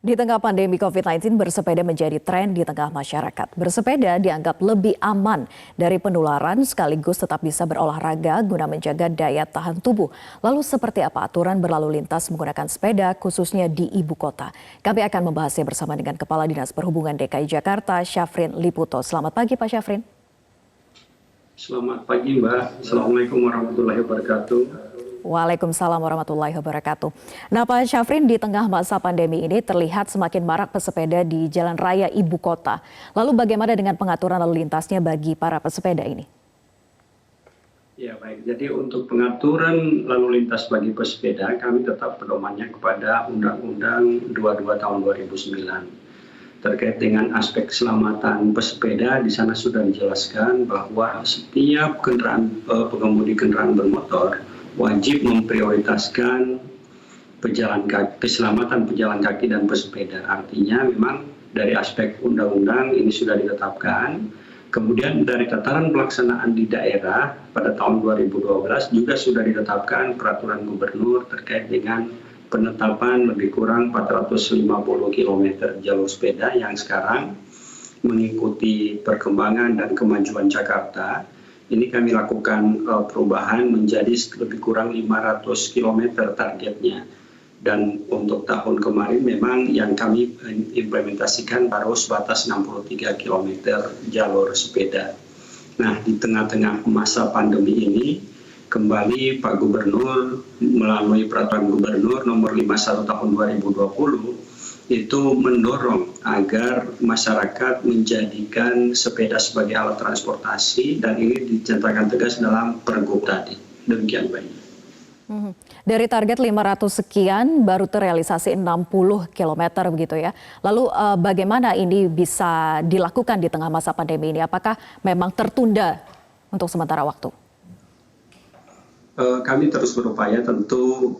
Di tengah pandemi COVID-19, bersepeda menjadi tren di tengah masyarakat. Bersepeda dianggap lebih aman dari penularan sekaligus tetap bisa berolahraga guna menjaga daya tahan tubuh. Lalu seperti apa aturan berlalu lintas menggunakan sepeda khususnya di ibu kota? Kami akan membahasnya bersama dengan Kepala Dinas Perhubungan DKI Jakarta, Syafrin Liputo. Selamat pagi Pak Syafrin. Selamat pagi Mbak. Assalamualaikum warahmatullahi wabarakatuh. Waalaikumsalam warahmatullahi wabarakatuh. Nah Pak Syafrin, di tengah masa pandemi ini terlihat semakin marak pesepeda di jalan raya ibu kota. Lalu bagaimana dengan pengaturan lalu lintasnya bagi para pesepeda ini? Ya baik, jadi untuk pengaturan lalu lintas bagi pesepeda kami tetap pedomannya kepada Undang-Undang 22 tahun 2009. Terkait dengan aspek keselamatan pesepeda, di sana sudah dijelaskan bahwa setiap pengemudi kendaraan bermotor wajib memprioritaskan keselamatan pejalan kaki dan pesepeda. Artinya memang dari aspek undang-undang ini sudah ditetapkan. Kemudian dari tataran pelaksanaan di daerah pada tahun 2012 juga sudah ditetapkan peraturan gubernur terkait dengan penetapan lebih kurang 450 km jalur sepeda yang sekarang mengikuti perkembangan dan kemajuan Jakarta. Ini kami lakukan perubahan menjadi lebih kurang 500 km targetnya. Dan untuk tahun kemarin memang yang kami implementasikan baru sebatas 63 km jalur sepeda. Nah, di tengah-tengah masa pandemi ini, kembali Pak Gubernur melalui Peraturan Gubernur nomor 51 tahun 2020 itu mendorong agar masyarakat menjadikan sepeda sebagai alat transportasi dan ini dinyatakan tegas dalam Pergub tadi. Demikian Mbak. Dari target 500 sekian baru terrealisasi 60 km begitu ya. Lalu bagaimana ini bisa dilakukan di tengah masa pandemi ini? Apakah memang tertunda untuk sementara waktu? Kami terus berupaya, tentu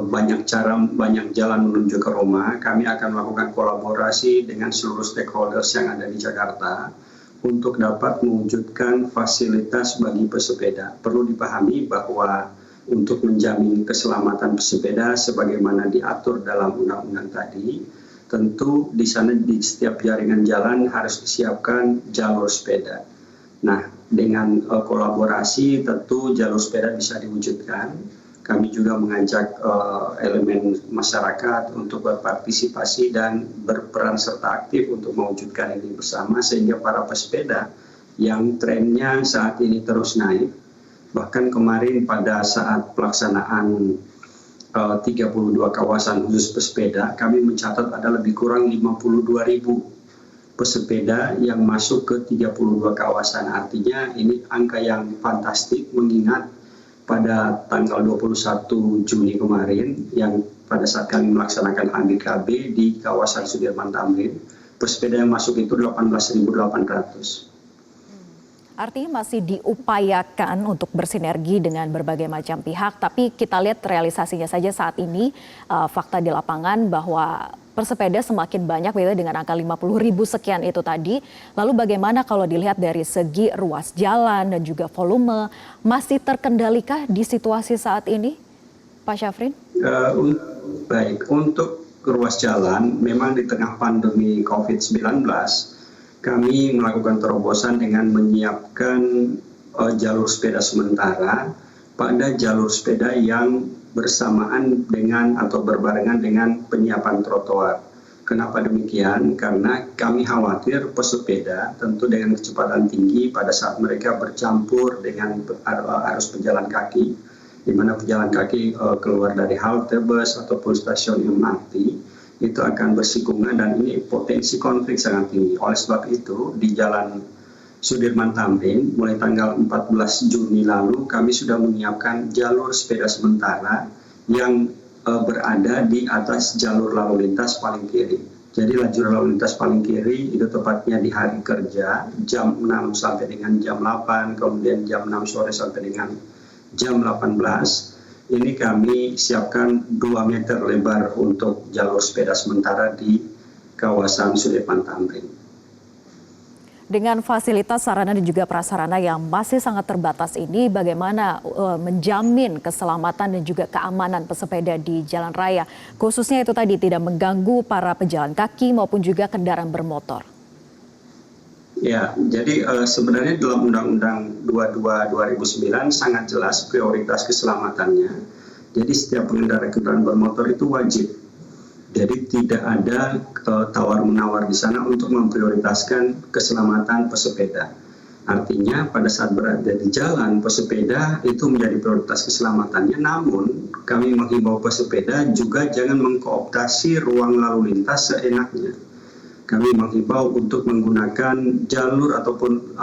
banyak cara, banyak jalan menuju ke Roma. Kami akan melakukan kolaborasi dengan seluruh stakeholders yang ada di Jakarta untuk dapat mewujudkan fasilitas bagi pesepeda. Perlu dipahami bahwa untuk menjamin keselamatan pesepeda sebagaimana diatur dalam undang-undang tadi, tentu di sana di setiap jaringan jalan harus disiapkan jalur sepeda. Nah, dengan kolaborasi tentu jalur sepeda bisa diwujudkan. Kami juga mengajak elemen masyarakat untuk berpartisipasi dan berperan serta aktif untuk mewujudkan ini bersama sehingga para pesepeda yang trennya saat ini terus naik. Bahkan kemarin pada saat pelaksanaan 32 kawasan khusus pesepeda, kami mencatat ada lebih kurang 52.000 pesepeda yang masuk ke 32 kawasan. Artinya ini angka yang fantastik mengingat pada tanggal 21 Juni kemarin yang pada saat kami melaksanakan HGKB di kawasan Sudirman Tamrin, pesepeda yang masuk itu 18.800. Artinya masih diupayakan untuk bersinergi dengan berbagai macam pihak, tapi kita lihat realisasinya saja saat ini fakta di lapangan bahwa pesepeda semakin banyak dengan angka 50.000 sekian itu tadi. Lalu bagaimana kalau dilihat dari segi ruas jalan dan juga volume, masih terkendalikah di situasi saat ini, Pak Syafrin? Baik, untuk ruas jalan memang di tengah pandemi COVID-19, kami melakukan terobosan dengan menyiapkan jalur sepeda sementara pada jalur sepeda yang bersamaan dengan atau berbarengan dengan penyiapan trotoar. Kenapa demikian? Karena kami khawatir pesepeda tentu dengan kecepatan tinggi pada saat mereka bercampur dengan arus pejalan kaki, di mana pejalan kaki keluar dari halte bus ataupun stasiun MRT, itu akan bersinggungan dan ini potensi konflik sangat tinggi. Oleh sebab itu di Jalan Sudirman Tamrin mulai tanggal 14 Juni lalu kami sudah menyiapkan jalur sepeda sementara yang berada di atas jalur lalu lintas paling kiri. Jadi lajur lalu lintas paling kiri itu tepatnya di hari kerja jam 6 sampai dengan jam 8, kemudian jam 6 sore sampai dengan jam 18. Ini kami siapkan 2 meter lebar untuk jalur sepeda sementara di kawasan Sudirman Tamrin. Dengan fasilitas sarana dan juga prasarana yang masih sangat terbatas ini, bagaimana menjamin keselamatan dan juga keamanan pesepeda di jalan raya, khususnya itu tadi tidak mengganggu para pejalan kaki maupun juga kendaraan bermotor? Ya, jadi sebenarnya dalam Undang-Undang 22 2009 sangat jelas prioritas keselamatannya. Jadi setiap pengendara kendaraan bermotor itu wajib. Jadi tidak ada tawar-menawar di sana untuk memprioritaskan keselamatan pesepeda. Artinya pada saat berada di jalan, pesepeda itu menjadi prioritas keselamatannya. Namun kami menghimbau pesepeda juga jangan mengkooptasi ruang lalu lintas seenaknya. Kami menghimbau untuk menggunakan jalur ataupun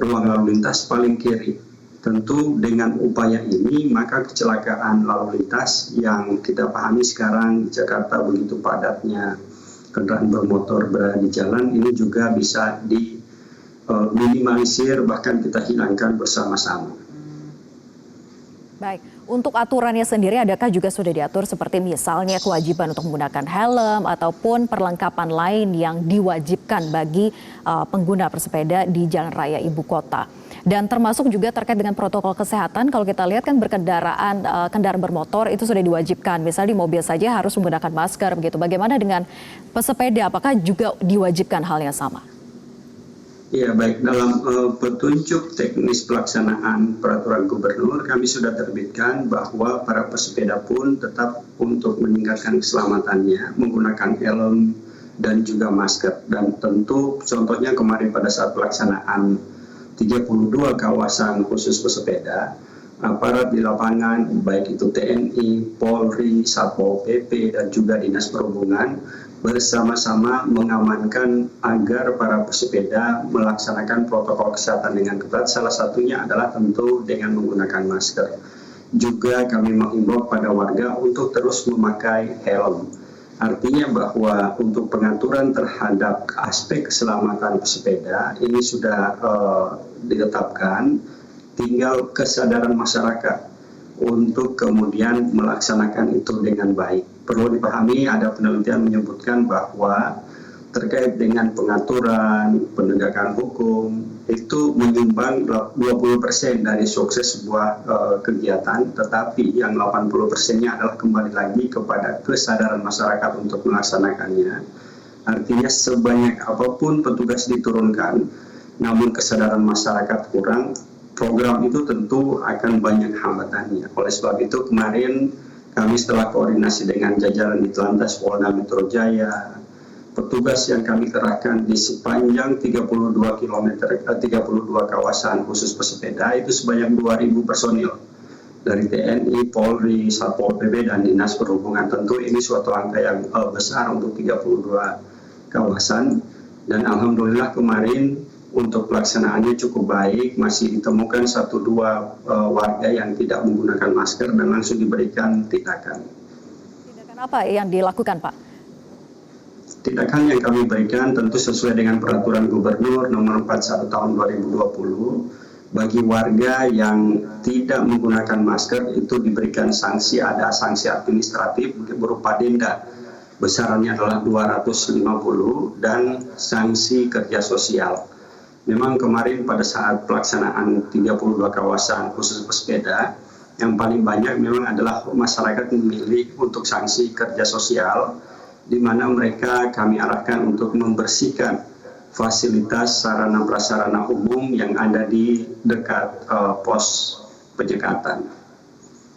ruang lalu lintas paling kiri. Tentu dengan upaya ini maka kecelakaan lalu lintas yang kita pahami sekarang di Jakarta begitu padatnya kendaraan bermotor berada di jalan ini juga bisa diminimalisir bahkan kita hilangkan bersama-sama. Baik, untuk aturannya sendiri adakah juga sudah diatur seperti misalnya kewajiban untuk menggunakan helm ataupun perlengkapan lain yang diwajibkan bagi pengguna bersepeda di jalan raya ibu kota? Dan termasuk juga terkait dengan protokol kesehatan, kalau kita lihat kan kendaraan bermotor itu sudah diwajibkan. Misalnya di mobil saja harus menggunakan masker begitu. Bagaimana dengan pesepeda? Apakah juga diwajibkan hal yang sama? Ya baik, dalam petunjuk teknis pelaksanaan peraturan gubernur kami sudah terbitkan bahwa para pesepeda pun tetap untuk meningkatkan keselamatannya menggunakan helm dan juga masker. Dan tentu contohnya kemarin pada saat pelaksanaan 32 kawasan khusus pesepeda, aparat di lapangan, baik itu TNI, Polri, Satpol PP, dan juga Dinas Perhubungan, bersama-sama mengamankan agar para pesepeda melaksanakan protokol kesehatan dengan ketat. Salah satunya adalah tentu dengan menggunakan masker. Juga kami menghimbau pada warga untuk terus memakai helm. Artinya bahwa untuk pengaturan terhadap aspek keselamatan pesepeda ini sudah ditetapkan, tinggal kesadaran masyarakat untuk kemudian melaksanakan itu dengan baik. Perlu dipahami ada penelitian menyebutkan bahwa terkait dengan pengaturan, penegakan hukum, itu menyumbang 20% dari sukses sebuah kegiatan, tetapi yang 80%-nya adalah kembali lagi kepada kesadaran masyarakat untuk melaksanakannya. Artinya sebanyak apapun petugas diturunkan, namun kesadaran masyarakat kurang, program itu tentu akan banyak hambatannya. Oleh sebab itu kemarin kami setelah koordinasi dengan jajaran Ditlantas Polda Metro Jaya, petugas yang kami kerahkan di sepanjang 32 kawasan khusus pesepeda itu sebanyak 2.000 personil dari TNI, Polri, Satpol PP, dan Dinas Perhubungan. Tentu ini suatu angka yang besar untuk 32 kawasan, dan alhamdulillah kemarin untuk pelaksanaannya cukup baik, masih ditemukan 1-2 warga yang tidak menggunakan masker dan langsung diberikan tindakan. Tindakan apa yang dilakukan, Pak? Tindakan yang kami berikan tentu sesuai dengan peraturan gubernur nomor 41 tahun 2020. Bagi warga yang tidak menggunakan masker itu diberikan sanksi, ada sanksi administratif berupa denda. Besarannya adalah 250 dan sanksi kerja sosial. Memang kemarin pada saat pelaksanaan 32 kawasan khusus pesepeda, yang paling banyak memang adalah masyarakat memilih untuk sanksi kerja sosial, di mana mereka kami arahkan untuk membersihkan fasilitas sarana prasarana umum yang ada di dekat pos penyekatan.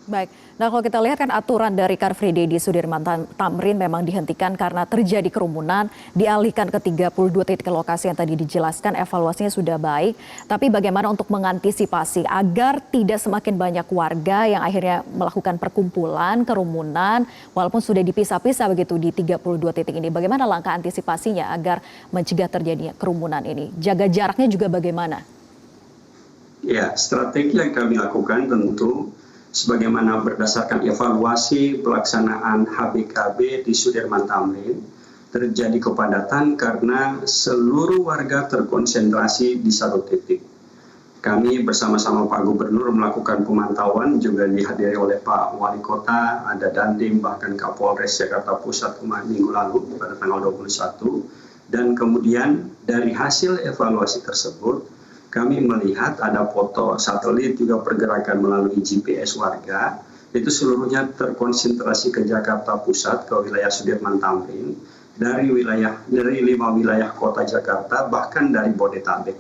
Baik, nah kalau kita lihat kan aturan dari Car Free Day di Sudirman Tamrin memang dihentikan karena terjadi kerumunan, dialihkan ke 32 titik lokasi yang tadi dijelaskan, evaluasinya sudah baik. Tapi bagaimana untuk mengantisipasi agar tidak semakin banyak warga yang akhirnya melakukan perkumpulan, kerumunan, walaupun sudah dipisah-pisah begitu di 32 titik ini. Bagaimana langkah antisipasinya agar mencegah terjadinya kerumunan ini? Jaga jaraknya juga bagaimana? Ya, strategi yang kami lakukan tentu sebagaimana berdasarkan evaluasi pelaksanaan HBKB di Sudirman Tamrin, terjadi kepadatan karena seluruh warga terkonsentrasi di satu titik. Kami bersama-sama Pak Gubernur melakukan pemantauan, juga dihadiri oleh Pak Wali Kota, ada Dandim, bahkan Kapolres Jakarta Pusat kemarin minggu lalu pada tanggal 21. Dan kemudian dari hasil evaluasi tersebut, kami melihat ada foto satelit juga pergerakan melalui GPS warga, itu seluruhnya terkonsentrasi ke Jakarta Pusat, ke wilayah Sudirman Tamrin, dari 5 wilayah kota Jakarta, bahkan dari Bodetabek.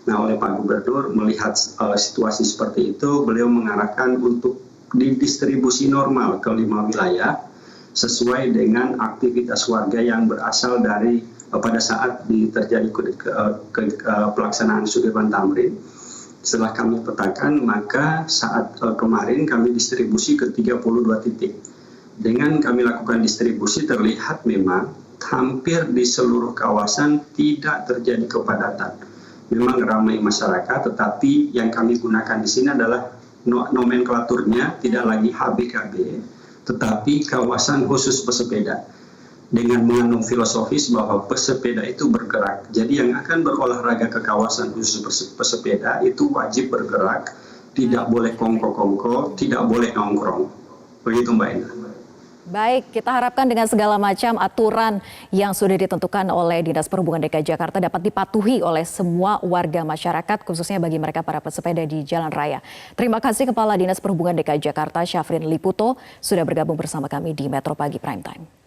Nah, oleh Pak Gubernur melihat situasi seperti itu, beliau mengarahkan untuk didistribusi normal ke 5 wilayah, sesuai dengan aktivitas warga yang berasal dari pada saat terjadi pelaksanaan Sudirman Tamrin. Setelah kami petakan, maka saat kemarin kami distribusi ke 32 titik. Dengan kami lakukan distribusi, terlihat memang hampir di seluruh kawasan tidak terjadi kepadatan. Memang ramai masyarakat, tetapi yang kami gunakan di sini adalah nomenklaturnya tidak lagi HBKB, tetapi kawasan khusus pesepeda, dengan mengandung filosofis bahwa pesepeda itu bergerak. Jadi yang akan berolahraga ke kawasan khusus pesepeda itu wajib bergerak, tidak boleh kongko-kongko, tidak boleh nongkrong. Begitu Mbak Indah. Baik, kita harapkan dengan segala macam aturan yang sudah ditentukan oleh Dinas Perhubungan DKI Jakarta dapat dipatuhi oleh semua warga masyarakat, khususnya bagi mereka para pesepeda di jalan raya. Terima kasih Kepala Dinas Perhubungan DKI Jakarta, Syafrin Liputo, sudah bergabung bersama kami di Metro Pagi Prime Time.